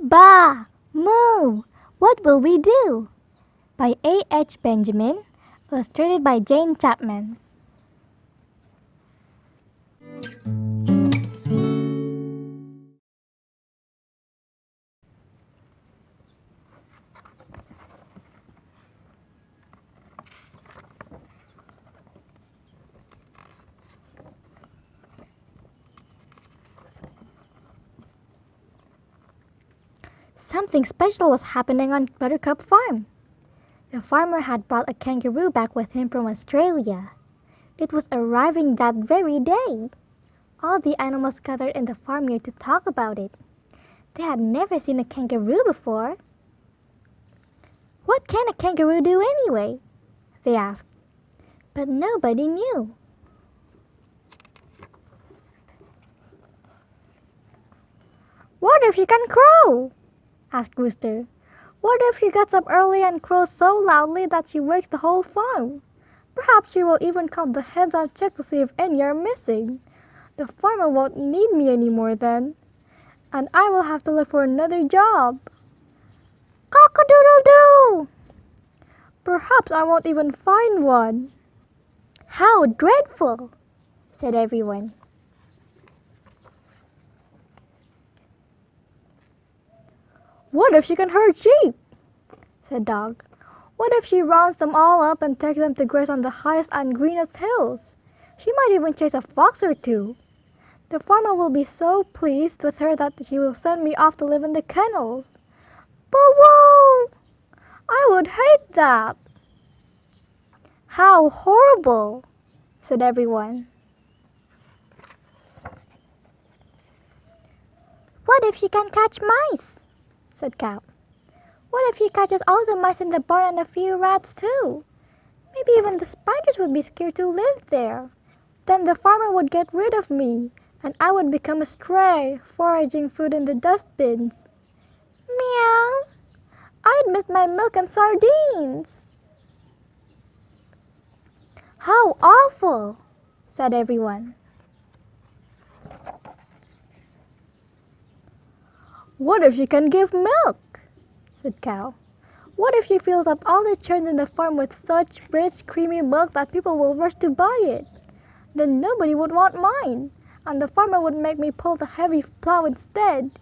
Bah! Moo! What will we do? By A. H. Benjamin, illustrated by Jane Chapman. Something special was happening on Buttercup Farm. The farmer had brought a kangaroo back with him from Australia. It was arriving that very day. All the animals gathered in the farmyard to talk about it. They had never seen a kangaroo before. What can a kangaroo do anyway? They asked. But nobody knew. What if she can crow? Asked Rooster. What if she gets up early and crows so loudly that she wakes the whole farm? Perhaps she will even count the hens and check to see if any are missing. The farmer won't need me anymore then, and I will have to look for another job. Cock-a-doodle-doo! Perhaps I won't even find one. How dreadful, said everyone. What if she can herd sheep? Said Dog. What if she rounds them all up and takes them to graze on the highest and greenest hills? She might even chase a fox or two. The farmer will be so pleased with her that he will send me off to live in the kennels. Boo-woo! I would hate that. How horrible, said everyone. What if she can catch mice? Said Cow. What if she catches all the mice in the barn and a few rats too? Maybe even the spiders would be scared to live there. Then the farmer would get rid of me, and I would become a stray, foraging food in the dustbins. Meow! I'd miss my milk and sardines. How awful, said everyone. What if she can give milk? Said Cow. What if she fills up all the churns in the farm with such rich, creamy milk that people will rush to buy it? Then nobody would want mine, and the farmer would make me pull the heavy plow instead.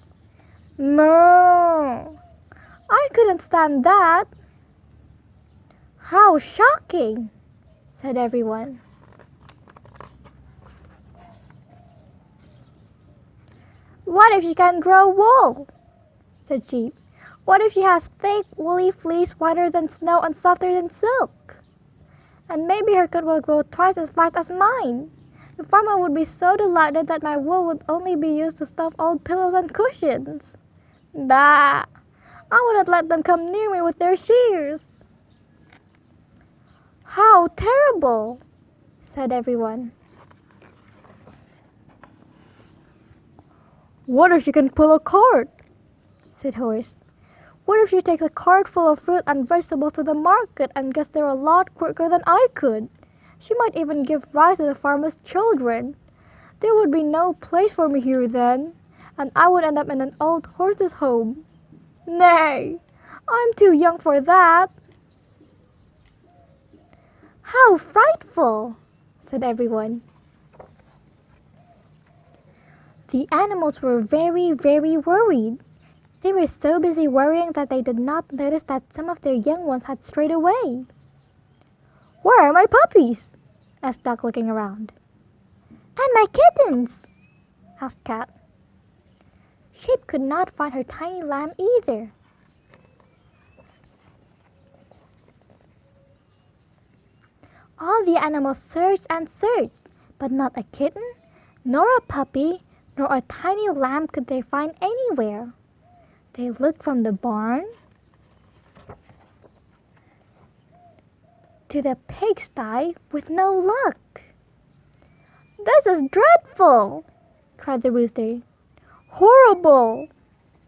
Moo! I couldn't stand that. How shocking, said everyone. What if she can grow wool? Said Sheep. What if she has thick, woolly fleece whiter than snow and softer than silk? And maybe her coat will grow twice as fast as mine. The farmer would be so delighted that my wool would only be used to stuff old pillows and cushions. Bah! I wouldn't let them come near me with their shears. How terrible, said everyone. What if she can pull a cart? Said Horse. What if she takes a cart full of fruit and vegetables to the market and gets there a lot quicker than I could? She might even give rice to the farmer's children. There would be no place for me here then, and I would end up in an old horse's home. Nay, I'm too young for that. How frightful, said everyone. The animals were very, very worried. They were so busy worrying that they did not notice that some of their young ones had strayed away. Where are my puppies? Asked Duck, looking around. And my kittens? Asked Cat. Sheep could not find her tiny lamb either. All the animals searched and searched, but not a kitten, nor a puppy, nor a tiny lamb could they find anywhere. They looked from the barn to the pigsty with no luck. This is dreadful, cried the Rooster. Horrible,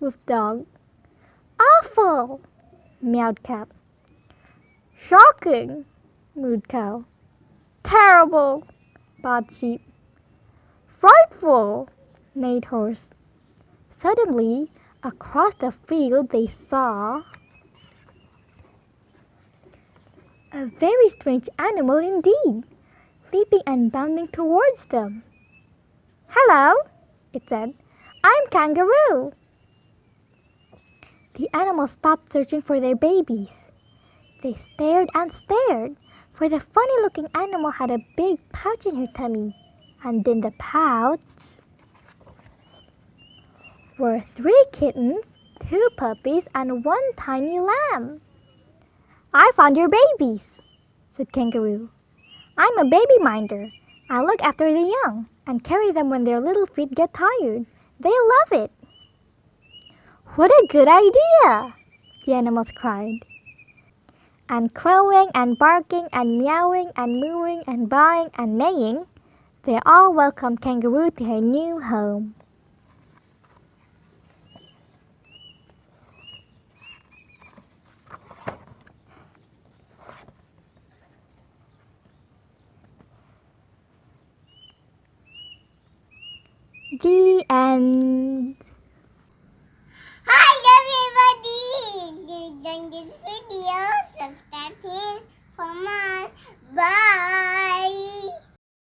whooped Dog. Awful, meowed Cat. Shocking, mooed Cow. Terrible, bawled Sheep. Frightful, neighed Horse. Suddenly, Across the field they saw a very strange animal indeed, leaping and bounding towards them. "Hello," it said. "I'm Kangaroo." The animals stopped searching for their babies. They stared and stared, for the funny-looking animal had a big pouch in her tummy, and in the pouch were 3 kittens, 2 puppies, and 1 tiny lamb. "I found your babies," said Kangaroo. "I'm a baby minder. I look after the young and carry them when their little feet get tired. They love it." "What a good idea!" the animals cried. And crowing and barking and meowing and mooing and baaing and neighing, they all welcomed Kangaroo to her new home. The end. Hi everybody!